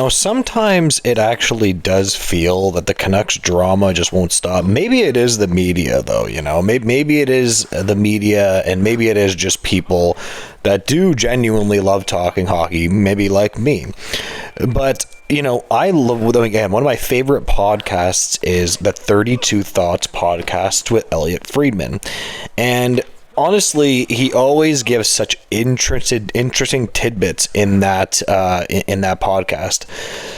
Sometimes it actually does feel that the Canucks drama just won't stop. Maybe it is the media, though, Maybe it is the media, and maybe it is just people that do genuinely love talking hockey, maybe like me. But, I love, again, one of my favorite podcasts is the 32 Thoughts podcast with Elliot Friedman. And honestly, he always gives such interesting tidbits in that podcast.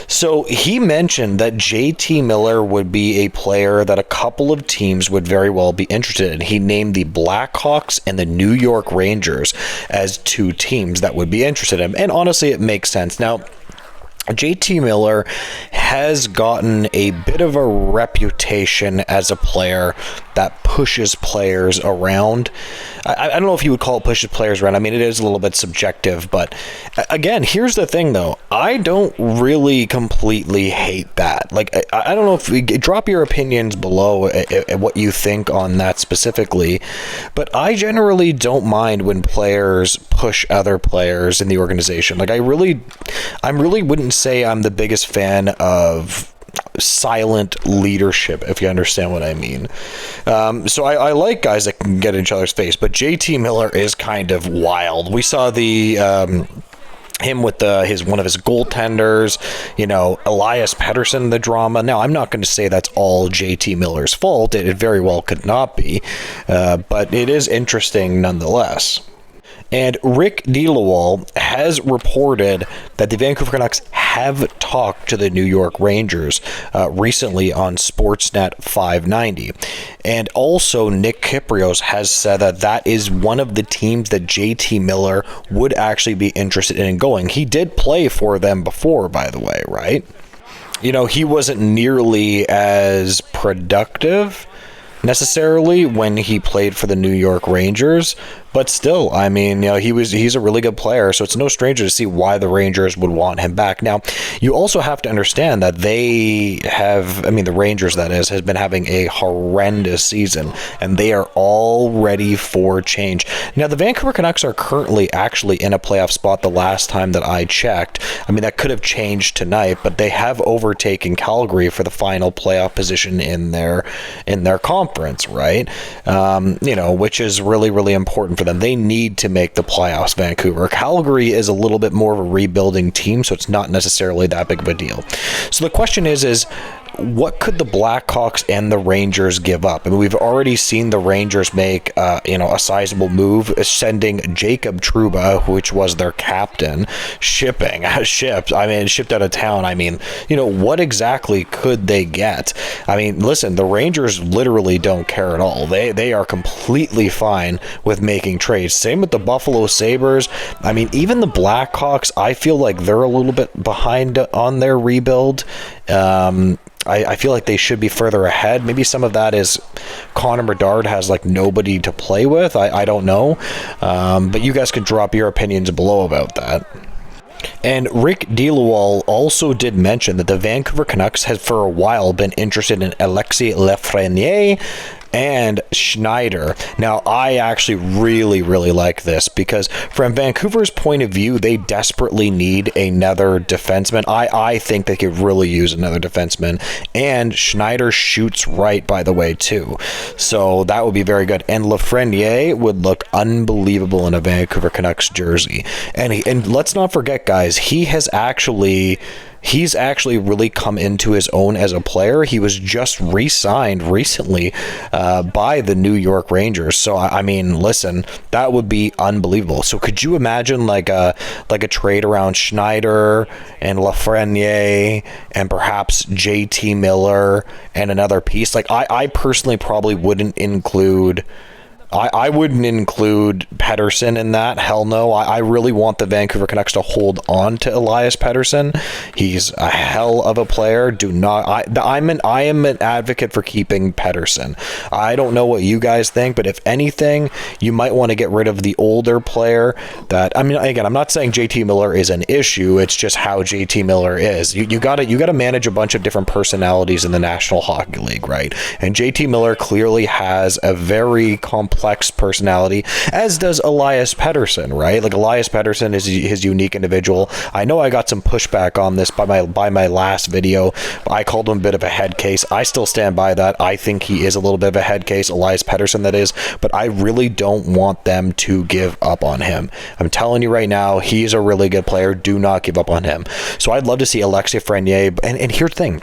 So he mentioned that JT Miller would be a player that a couple of teams would very well be interested in. He named the Blackhawks and the New York Rangers as two teams that would be interested in him. And honestly, it makes sense. Now, JT Miller has gotten a bit of a reputation as a player that pushes players around. I don't know if you would call it pushes players around. I mean, it is a little bit subjective, but again, here's the thing though. I don't really completely hate that. Like, I don't know if we drop your opinions below at what you think on that specifically, but I generally don't mind when players push other players in the organization. Like, I really wouldn't say I'm the biggest fan of silent leadership, if you understand what I mean. So I like guys that can get in each other's face, but JT Miller is kind of wild. We saw him with one of his goaltenders, Elias Pettersson, the drama. Now, I'm not going to say that's all JT Miller's fault. It very well could not be, but it is interesting nonetheless. And Rick DeLawal has reported that the Vancouver Canucks have talked to the New York Rangers recently on Sportsnet 590. And also Nick Kypreos has said that is one of the teams that JT Miller would actually be interested in going. He did play for them before, by the way, right? He wasn't nearly as productive necessarily when he played for the New York Rangers, but still, I mean, he's a really good player, so it's no stranger to see why the Rangers would want him back. Now, you also have to understand that the Rangers, that is, has been having a horrendous season, and they are all ready for change. Now, the Vancouver Canucks are currently actually in a playoff spot the last time that I checked. I mean, that could have changed tonight, but they have overtaken Calgary for the final playoff position in their conference, right? Which is really, really important for them. They need to make the playoffs, Vancouver. Calgary is a little bit more of a rebuilding team, so it's not necessarily that big of a deal. So the question is what could the Blackhawks and the Rangers give up? I mean, we've already seen the Rangers make a sizable move, sending Jacob Trouba, which was their captain, shipped out of town. I mean, what exactly could they get? I mean, listen, the Rangers literally don't care at all. They are completely fine with making trades. Same with the Buffalo Sabres. I mean, even the Blackhawks, I feel like they're a little bit behind on their rebuild. I feel like they should be further ahead. Maybe some of that is Connor Bedard has nobody to play with. I don't know. But you guys can drop your opinions below about that. And Rick DeLawal also did mention that the Vancouver Canucks has for a while been interested in Alexis Lafreniere and Schneider. Now, I actually really, really like this because from Vancouver's point of view, they desperately need another defenseman. I think they could really use another defenseman. And Schneider shoots right, by the way, too. So that would be very good. And Lafreniere would look unbelievable in a Vancouver Canucks jersey. And let's not forget, guys, he's actually really come into his own as a player. He was just re-signed recently by the New York Rangers. So, I mean, listen, that would be unbelievable. So could you imagine like a trade around Schneider and Lafreniere and perhaps JT Miller and another piece? Like, I personally probably wouldn't include... I wouldn't include Pettersson in that. Hell no. I really want the Vancouver Canucks to hold on to Elias Pettersson. He's a hell of a player. I am an advocate for keeping Pettersson. I don't know what you guys think, but if anything, you might want to get rid of the older player. Again, I'm not saying JT Miller is an issue. It's just how JT Miller is. You gotta manage a bunch of different personalities in the National Hockey League, right? And JT Miller clearly has a very complex complex personality, as does Elias Pettersson, right? Like, Elias Pettersson is his unique individual. I know I got some pushback on this by my last video. I called him a bit of a head case. I still stand by that. I think he is a little bit of a head case, Elias Pettersson, that is, but I really don't want them to give up on him. I'm telling you right now, he's a really good player. Do not give up on him. So I'd love to see Alexis Lafreniere, and here's the thing,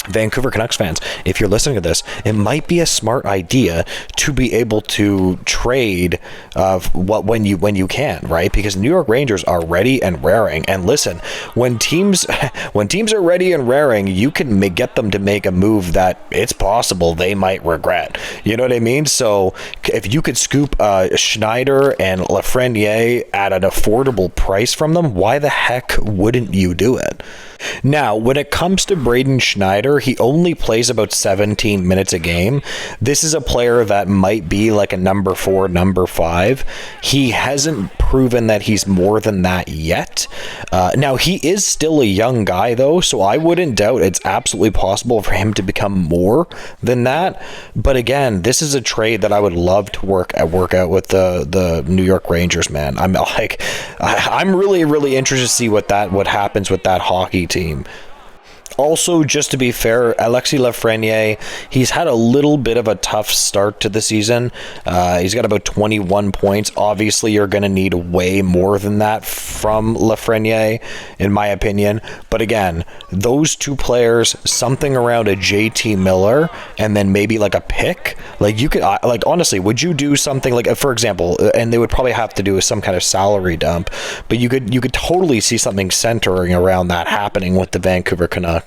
Vancouver Canucks fans, if you're listening to this, it might be a smart idea to be able to trade when you can, right? Because New York Rangers are ready and raring. And listen, when teams are ready and raring, you can get them to make a move that it's possible they might regret. You know what I mean? So if you could scoop Schneider and Lafreniere at an affordable price from them, why the heck wouldn't you do it? Now, when it comes to Braden Schneider, he only plays about 17 minutes a game. This is a player that might be like a number 4, number 5. He hasn't proven that he's more than that yet. Now, he is still a young guy, though, so I wouldn't doubt it's absolutely possible for him to become more than that. But again, this is a trade that I would love to work out with the New York Rangers, man. I'm really, really interested to see what happens with that hockey team. Also, just to be fair, Alexis Lafreniere, he's had a little bit of a tough start to the season. He's got about 21 points. Obviously, you're going to need way more than that from Lafreniere, in my opinion. But again, those two players, something around a JT Miller, and then maybe like a pick. Like, you could, like, honestly, would you do something like, for example, and they would probably have to do some kind of salary dump, but you could totally see something centering around that happening with the Vancouver Canucks.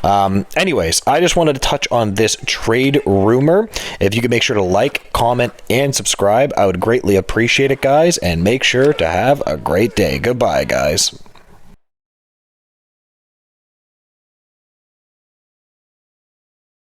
Anyways, I just wanted to touch on this trade rumor. If you could make sure to like, comment, and subscribe, I would greatly appreciate it, guys, and make sure to have a great day. Goodbye, guys.